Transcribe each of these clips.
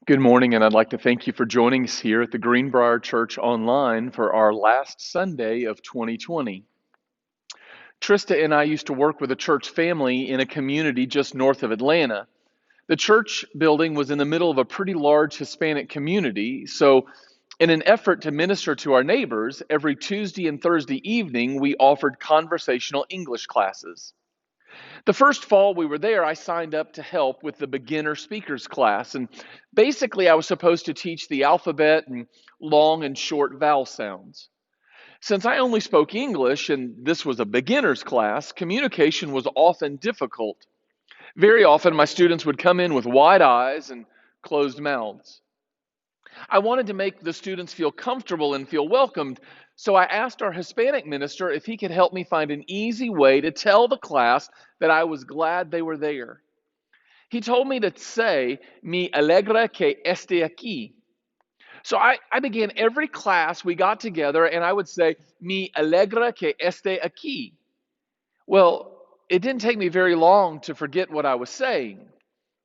Good morning, and I'd like to thank you for joining us here at the Greenbrier Church Online for our last Sunday of 2020. Trista and I used to work with a church family in a community just north of Atlanta. The church building was in the middle of a pretty large Hispanic community, so in an effort to minister to our neighbors, every Tuesday and Thursday evening we offered conversational English classes. The first fall we were there, I signed up to help with the beginner speakers class. And basically, I was supposed to teach the alphabet and long and short vowel sounds. Since I only spoke English and this was a beginner's class, communication was often difficult. Very often, my students would come in with wide eyes and closed mouths. I wanted to make the students feel comfortable and feel welcomed, so I asked our Hispanic minister if he could help me find an easy way to tell the class that I was glad they were there. He told me to say, "Me alegra que esté aquí." So I began every class we got together and I would say, "Me alegra que esté aquí." Well, it didn't take me very long to forget what I was saying.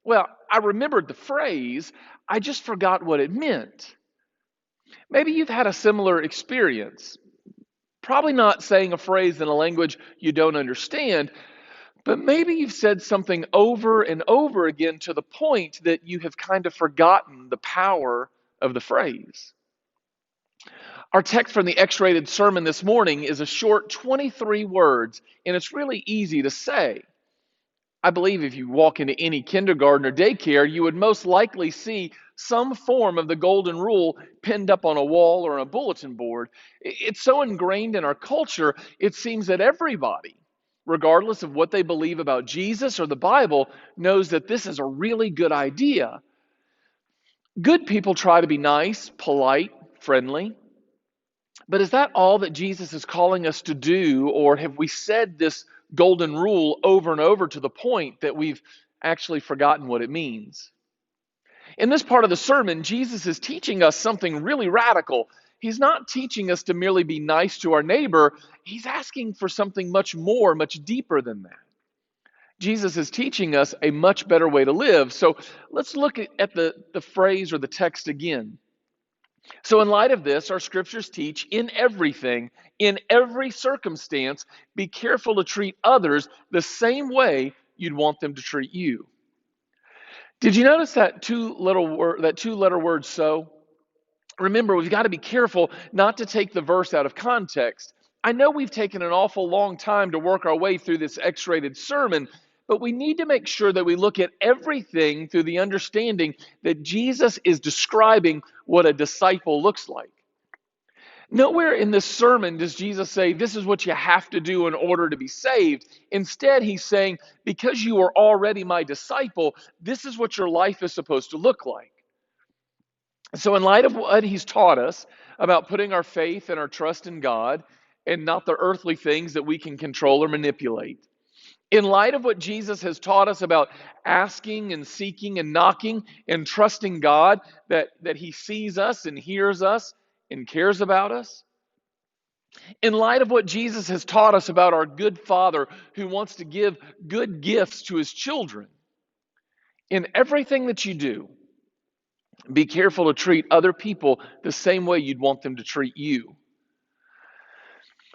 Well, I remembered the phrase, I just forgot what it meant. Maybe you've had a similar experience. Probably not saying a phrase in a language you don't understand, but maybe you've said something over and over again to the point that you have kind of forgotten the power of the phrase. Our text from the X-rated sermon this morning is a short 23 words, and it's really easy to say. I believe if you walk into any kindergarten or daycare, you would most likely see some form of the golden rule pinned up on a wall or on a bulletin board. It's so ingrained in our culture, it seems that everybody, regardless of what they believe about Jesus or the Bible, knows that this is a really good idea. Good people try to be nice, polite, friendly. But is that all that Jesus is calling us to do, or have we said this golden rule over and over to the point that we've actually forgotten what it means? In this part of the sermon, Jesus is teaching us something really radical. He's not teaching us to merely be nice to our neighbor. He's asking for something much more, much deeper than that. Jesus is teaching us a much better way to live. So let's look at the phrase or the text again. So in light of this, our scriptures teach in everything, in every circumstance, be careful to treat others the same way you'd want them to treat you. Did you notice that two-letter word so? Remember, we've got to be careful not to take the verse out of context. I know we've taken an awful long time to work our way through this X-rated sermon, but we need to make sure that we look at everything through the understanding that Jesus is describing what a disciple looks like. Nowhere in this sermon does Jesus say, this is what you have to do in order to be saved. Instead, he's saying, because you are already my disciple, this is what your life is supposed to look like. So in light of what he's taught us about putting our faith and our trust in God and not the earthly things that we can control or manipulate, in light of what Jesus has taught us about asking and seeking and knocking and trusting God that he sees us and hears us and cares about us, in light of what Jesus has taught us about our good Father who wants to give good gifts to his children, in everything that you do, be careful to treat other people the same way you'd want them to treat you.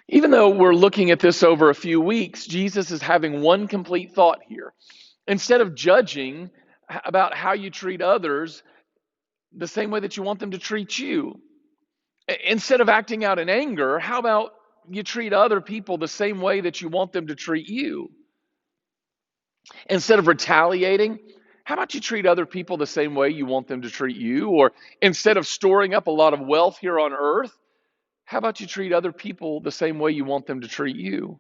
Even though we're looking at this over a few weeks, Jesus is having one complete thought here. Instead of judging about how you treat others the same way that you want them to treat you, instead of acting out in anger, how about you treat other people the same way that you want them to treat you? Instead of retaliating, how about you treat other people the same way you want them to treat you? Or instead of storing up a lot of wealth here on earth, how about you treat other people the same way you want them to treat you?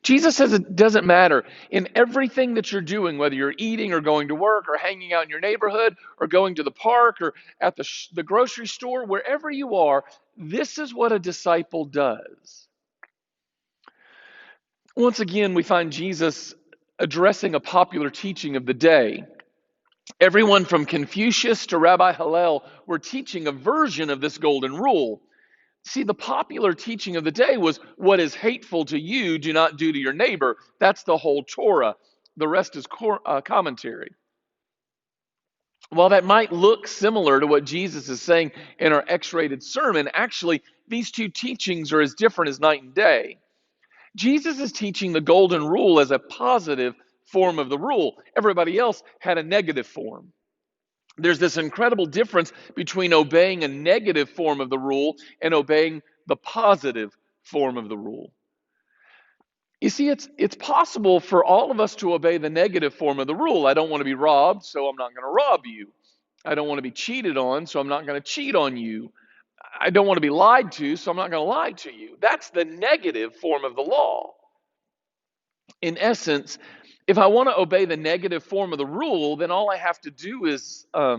Jesus says it doesn't matter. In everything that you're doing, whether you're eating or going to work or hanging out in your neighborhood or going to the park or at the grocery store, wherever you are, this is what a disciple does. Once again, we find Jesus addressing a popular teaching of the day. Everyone from Confucius to Rabbi Hillel were teaching a version of this golden rule. See, the popular teaching of the day was, what is hateful to you, do not do to your neighbor. That's the whole Torah. The rest is commentary. While that might look similar to what Jesus is saying in our X-rated sermon, actually, these two teachings are as different as night and day. Jesus is teaching the golden rule as a positive form of the rule. Everybody else had a negative form. There's this incredible difference between obeying a negative form of the rule and obeying the positive form of the rule. You see, it's possible for all of us to obey the negative form of the rule. I don't want to be robbed, so I'm not going to rob you. I don't want to be cheated on, so I'm not going to cheat on you. I don't want to be lied to, so I'm not going to lie to you. That's the negative form of the law. In essence, if I want to obey the negative form of the rule, then all I have to do is, I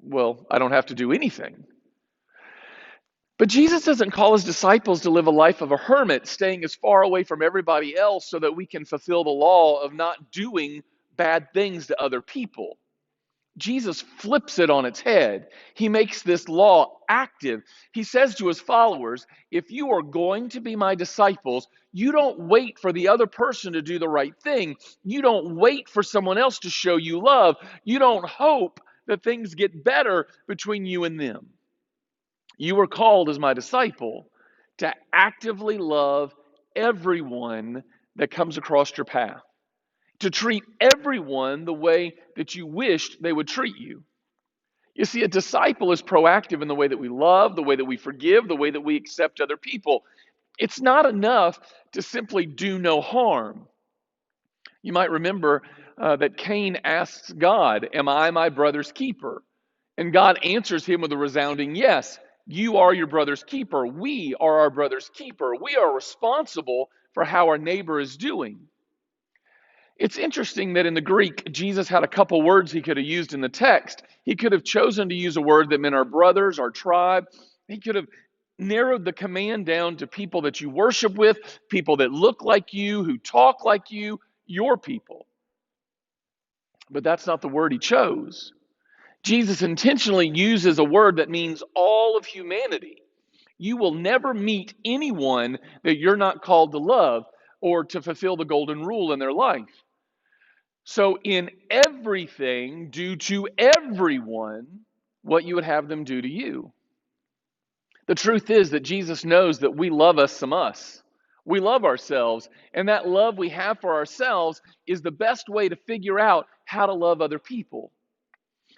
don't have to do anything. But Jesus doesn't call his disciples to live a life of a hermit, staying as far away from everybody else so that we can fulfill the law of not doing bad things to other people. Jesus flips it on its head. He makes this law active. He says to his followers, if you are going to be my disciples, you don't wait for the other person to do the right thing. You don't wait for someone else to show you love. You don't hope that things get better between you and them. You are called as my disciple to actively love everyone that comes across your path, to treat everyone the way that you wished they would treat you. You see, a disciple is proactive in the way that we love, the way that we forgive, the way that we accept other people. It's not enough to simply do no harm. You might remember that Cain asks God, am I my brother's keeper? And God answers him with a resounding yes. You are your brother's keeper. We are our brother's keeper. We are responsible for how our neighbor is doing. It's interesting that in the Greek, Jesus had a couple words he could have used in the text. He could have chosen to use a word that meant our brothers, our tribe. He could have narrowed the command down to people that you worship with, people that look like you, who talk like you, your people. But that's not the word he chose. Jesus intentionally uses a word that means all of humanity. You will never meet anyone that you're not called to love or to fulfill the golden rule in their life. So in everything, do to everyone what you would have them do to you. The truth is that Jesus knows that we love us. We love ourselves, and that love we have for ourselves is the best way to figure out how to love other people.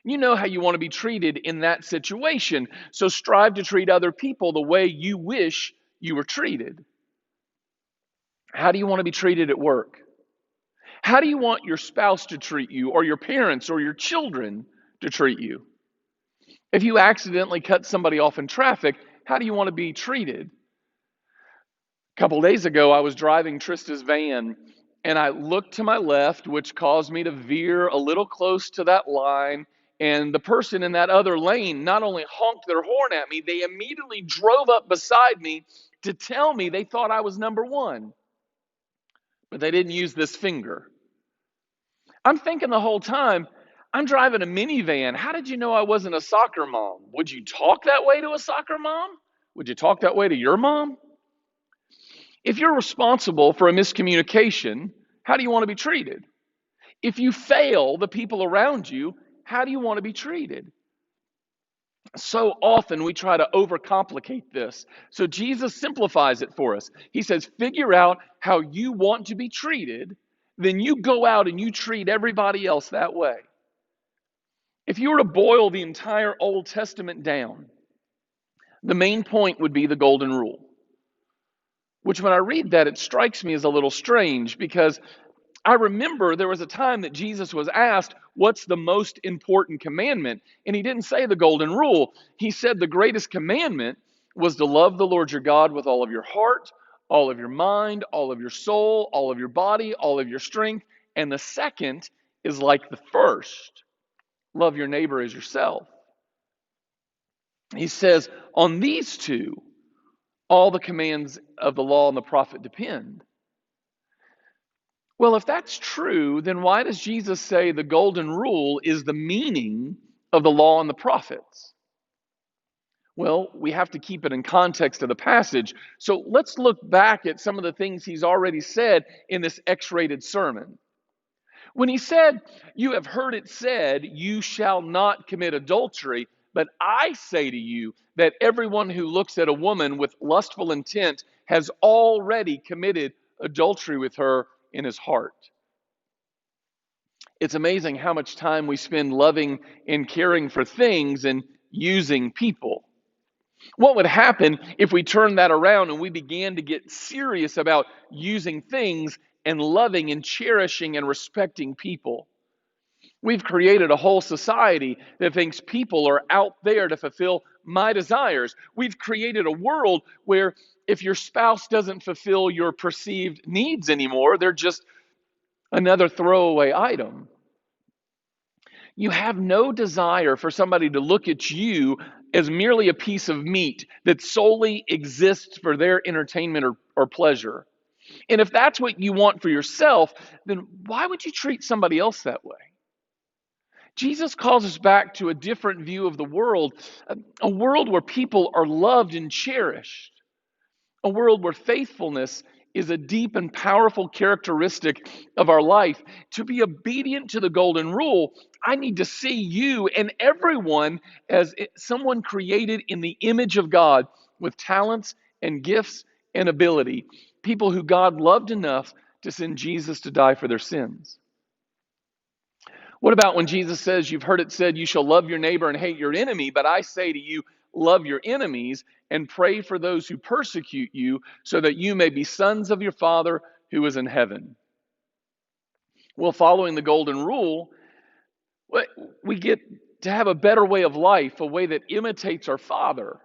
You know how you want to be treated in that situation, so strive to treat other people the way you wish you were treated. How do you want to be treated at work? How do you want your spouse to treat you, or your parents, or your children to treat you? If you accidentally cut somebody off in traffic, how do you want to be treated? A couple days ago, I was driving Trista's van, and I looked to my left, which caused me to veer a little close to that line, and the person in that other lane not only honked their horn at me, they immediately drove up beside me to tell me they thought I was number one. But they didn't use this finger. I'm thinking the whole time, I'm driving a minivan. How did you know I wasn't a soccer mom? Would you talk that way to a soccer mom? Would you talk that way to your mom? If you're responsible for a miscommunication, how do you want to be treated? If you fail the people around you, how do you want to be treated? So often we try to overcomplicate this. So Jesus simplifies it for us. He says, figure out how you want to be treated, then you go out and you treat everybody else that way. If you were to boil the entire Old Testament down, the main point would be the golden rule. Which when I read that, it strikes me as a little strange because I remember there was a time that Jesus was asked, what's the most important commandment? And he didn't say the golden rule. He said the greatest commandment was to love the Lord your God with all of your heart, all of your mind, all of your soul, all of your body, all of your strength. And the second is like the first. Love your neighbor as yourself. He says, on these two, all the commands of the law and the prophet depend. Well, if that's true, then why does Jesus say the golden rule is the meaning of the law and the prophets? Well, we have to keep it in context of the passage. So let's look back at some of the things he's already said in this X-rated sermon. When he said, "You have heard it said, you shall not commit adultery, but I say to you that everyone who looks at a woman with lustful intent has already committed adultery with her in his heart." It's amazing how much time we spend loving and caring for things and using people. What would happen if we turned that around and we began to get serious about using things and loving and cherishing and respecting people? We've created a whole society that thinks people are out there to fulfill my desires. We've created a world where if your spouse doesn't fulfill your perceived needs anymore, they're just another throwaway item. You have no desire for somebody to look at you as merely a piece of meat that solely exists for their entertainment or pleasure. And if that's what you want for yourself, then why would you treat somebody else that way? Jesus calls us back to a different view of the world, a world where people are loved and cherished, a world where faithfulness is a deep and powerful characteristic of our life. To be obedient to the golden rule, I need to see you and everyone as someone created in the image of God with talents and gifts and ability, people who God loved enough to send Jesus to die for their sins. What about when Jesus says, "You've heard it said, you shall love your neighbor and hate your enemy, but I say to you, love your enemies and pray for those who persecute you, so that you may be sons of your Father who is in heaven." Well, following the golden rule, we get to have a better way of life, a way that imitates our Father.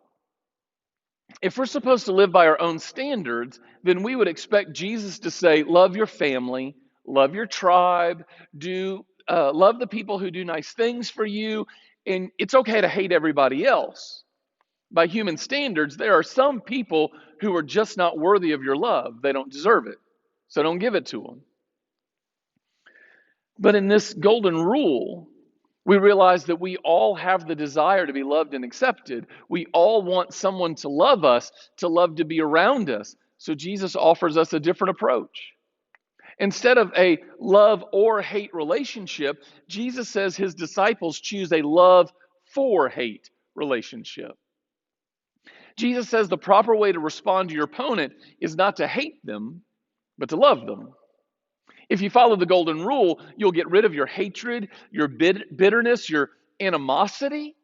If we're supposed to live by our own standards, then we would expect Jesus to say, love your family, love your tribe, love the people who do nice things for you, and it's okay to hate everybody else. By human standards, there are some people who are just not worthy of your love. They don't deserve it, so don't give it to them. But in this golden rule, we realize that we all have the desire to be loved and accepted. We all want someone to love us, to love to be around us. So Jesus offers us a different approach. Instead of a love or hate relationship, Jesus says his disciples choose a love for hate relationship. Jesus says the proper way to respond to your opponent is not to hate them, but to love them. If you follow the golden rule, you'll get rid of your hatred, your bitterness, your animosity,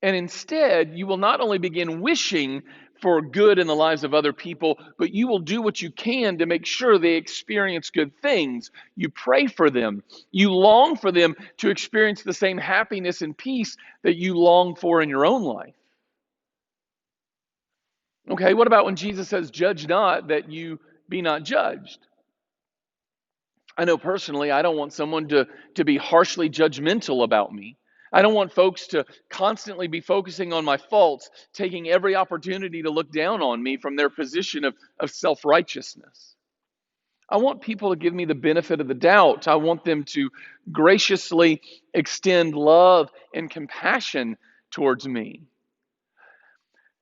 and instead you will not only begin wishing for good in the lives of other people, but you will do what you can to make sure they experience good things. You pray for them. You long for them to experience the same happiness and peace that you long for in your own life. Okay, what about when Jesus says, "Judge not, that you be not judged"? I know personally, I don't want someone to be harshly judgmental about me. I don't want folks to constantly be focusing on my faults, taking every opportunity to look down on me from their position of self-righteousness. I want people to give me the benefit of the doubt. I want them to graciously extend love and compassion towards me.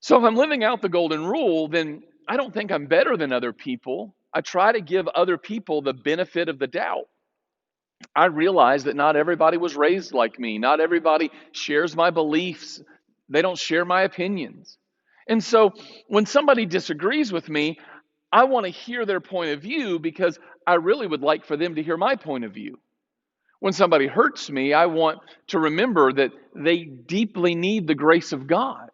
So if I'm living out the golden rule, then I don't think I'm better than other people. I try to give other people the benefit of the doubt. I realize that not everybody was raised like me. Not everybody shares my beliefs. They don't share my opinions. And so when somebody disagrees with me, I want to hear their point of view because I really would like for them to hear my point of view. When somebody hurts me, I want to remember that they deeply need the grace of God.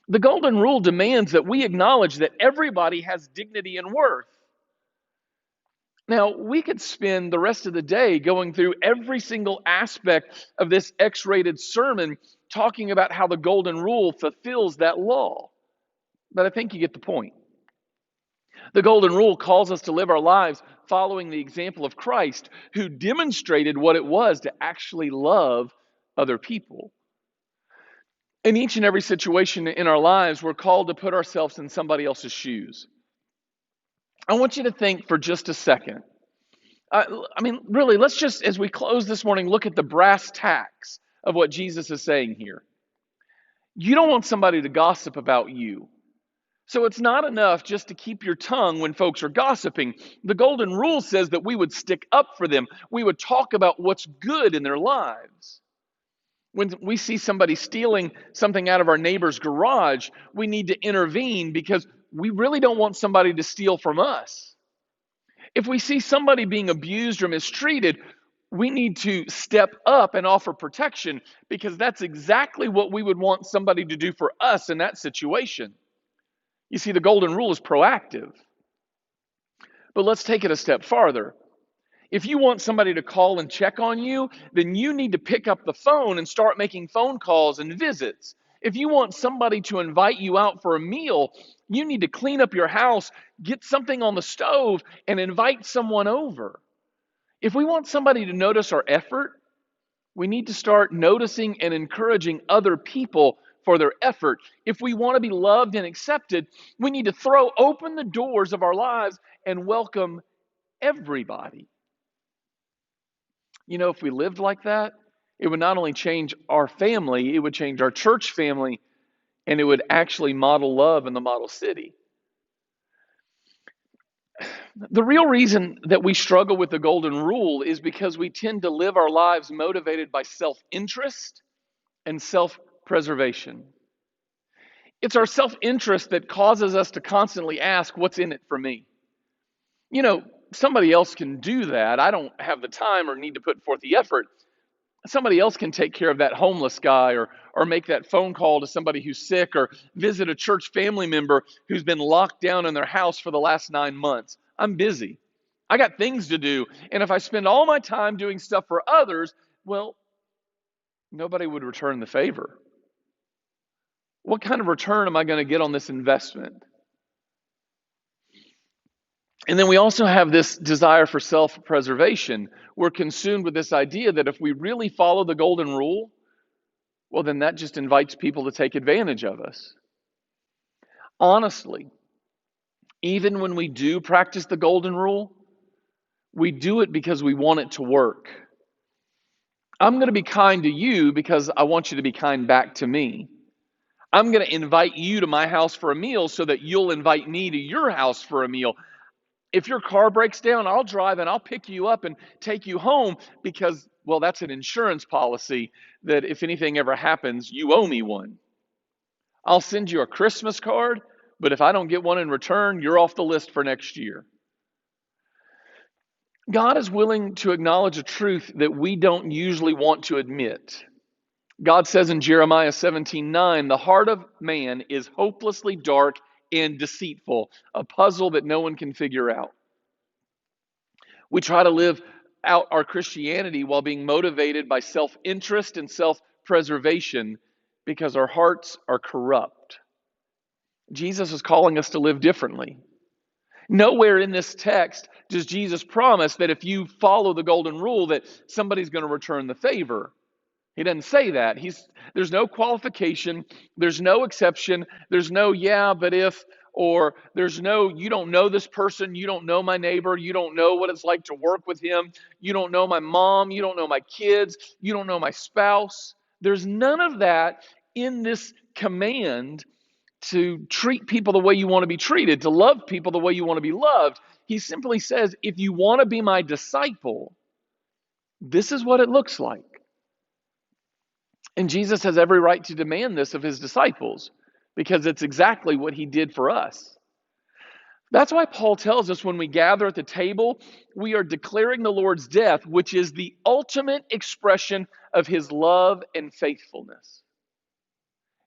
The golden rule demands that we acknowledge that everybody has dignity and worth. Now, we could spend the rest of the day going through every single aspect of this X-rated sermon talking about how the golden rule fulfills that law. But I think you get the point. The golden rule calls us to live our lives following the example of Christ, who demonstrated what it was to actually love other people. In each and every situation in our lives, we're called to put ourselves in somebody else's shoes. I want you to think for just a second. Really, let's just, as we close this morning, look at the brass tacks of what Jesus is saying here. You don't want somebody to gossip about you. So it's not enough just to keep your tongue when folks are gossiping. The golden rule says that we would stick up for them. We would talk about what's good in their lives. When we see somebody stealing something out of our neighbor's garage, we need to intervene because we really don't want somebody to steal from us. If we see somebody being abused or mistreated, we need to step up and offer protection because that's exactly what we would want somebody to do for us in that situation. You see, the golden rule is proactive. But let's take it a step farther. If you want somebody to call and check on you, then you need to pick up the phone and start making phone calls and visits. If you want somebody to invite you out for a meal, you need to clean up your house, get something on the stove, and invite someone over. If we want somebody to notice our effort, we need to start noticing and encouraging other people for their effort. If we want to be loved and accepted, we need to throw open the doors of our lives and welcome everybody. You know, if we lived like that, it would not only change our family, it would change our church family, and it would actually model love in the model city. The real reason that we struggle with the golden rule is because we tend to live our lives motivated by self-interest and self-preservation. It's our self-interest that causes us to constantly ask, what's in it for me? You know, somebody else can do that. I don't have the time or need to put forth the effort. Somebody else can take care of that homeless guy or make that phone call to somebody who's sick or visit a church family member who's been locked down in their house for the last 9 months. I'm busy. I got things to do. And if I spend all my time doing stuff for others, well, nobody would return the favor. What kind of return am I going to get on this investment? And then we also have this desire for self-preservation. We're consumed with this idea that if we really follow the golden rule, well, then that just invites people to take advantage of us. Honestly, even when we do practice the golden rule, we do it because we want it to work. I'm going to be kind to you because I want you to be kind back to me. I'm going to invite you to my house for a meal so that you'll invite me to your house for a meal. If your car breaks down, I'll drive and I'll pick you up and take you home because, well, that's an insurance policy that if anything ever happens, you owe me one. I'll send you a Christmas card, but if I don't get one in return, you're off the list for next year. God is willing to acknowledge a truth that we don't usually want to admit. God says in Jeremiah 17:9, the heart of man is hopelessly dark and deceitful, a puzzle that no one can figure out. We try to live out our Christianity while being motivated by self-interest and self-preservation because our hearts are corrupt. Jesus is calling us to live differently. Nowhere in this text does Jesus promise that if you follow the golden rule that somebody's going to return the favor. He doesn't say that. There's no qualification. There's no exception. There's no yeah, but if, or there's no, you don't know this person. You don't know my neighbor. You don't know what it's like to work with him. You don't know my mom. You don't know my kids. You don't know my spouse. There's none of that in this command to treat people the way you want to be treated, to love people the way you want to be loved. He simply says, if you want to be my disciple, this is what it looks like. And Jesus has every right to demand this of his disciples because it's exactly what he did for us. That's why Paul tells us when we gather at the table, we are declaring the Lord's death, which is the ultimate expression of his love and faithfulness.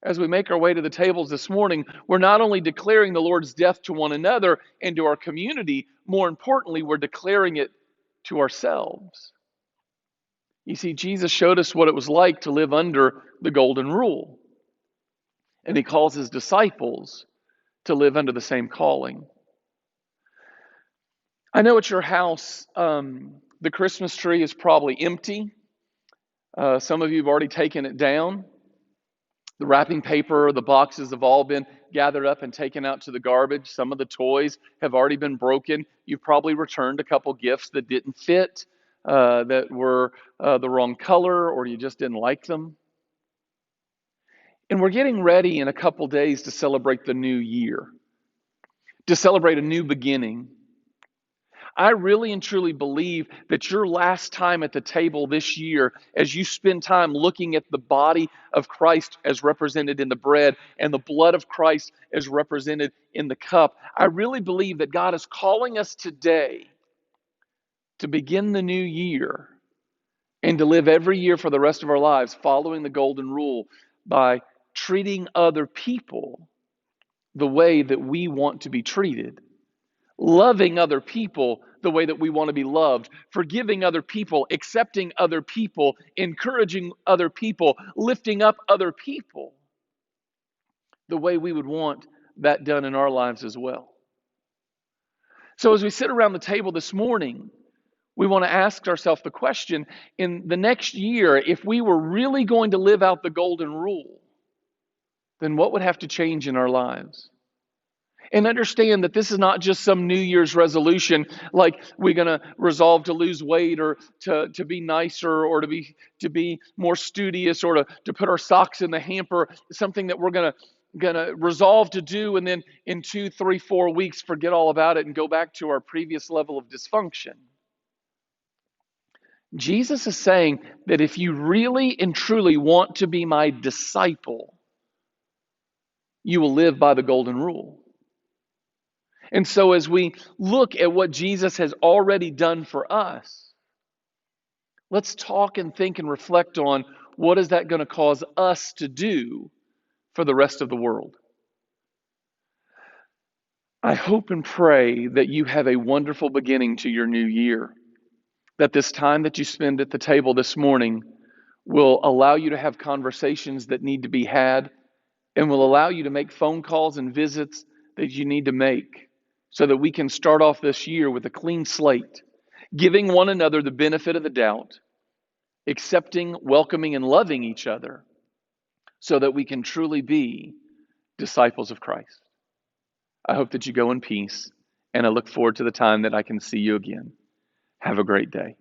As we make our way to the tables this morning, we're not only declaring the Lord's death to one another and to our community, more importantly, we're declaring it to ourselves. You see, Jesus showed us what it was like to live under the golden rule. And he calls his disciples to live under the same calling. I know at your house, the Christmas tree is probably empty. Some of you have already taken it down. The wrapping paper, the boxes have all been gathered up and taken out to the garbage. Some of the toys have already been broken. You've probably returned a couple gifts that didn't fit. That were the wrong color or you just didn't like them. And we're getting ready in a couple days to celebrate the new year. to celebrate a new beginning. I really and truly believe that your last time at the table this year, as you spend time looking at the body of Christ as represented in the bread and the blood of Christ as represented in the cup, I really believe that God is calling us today to begin the new year and to live every year for the rest of our lives following the golden rule by treating other people the way that we want to be treated, loving other people the way that we want to be loved, forgiving other people, accepting other people, encouraging other people, lifting up other people the way we would want that done in our lives as well. So as we sit around the table this morning, we want to ask ourselves the question, in the next year, if we were really going to live out the golden rule, then what would have to change in our lives? And understand that this is not just some New Year's resolution, like we're going to resolve to lose weight or to be nicer or to be more studious or to put our socks in the hamper, something that we're going to resolve to do, and then in 2, 3, 4 weeks forget all about it and go back to our previous level of dysfunction. Jesus is saying that if you really and truly want to be my disciple, you will live by the golden rule. And so as we look at what Jesus has already done for us, let's talk and think and reflect on what is that going to cause us to do for the rest of the world. I hope and pray that you have a wonderful beginning to your new year, that this time that you spend at the table this morning will allow you to have conversations that need to be had and will allow you to make phone calls and visits that you need to make, so that we can start off this year with a clean slate, giving one another the benefit of the doubt, accepting, welcoming, and loving each other, so that we can truly be disciples of Christ. I hope that you go in peace, and I look forward to the time that I can see you again. Have a great day.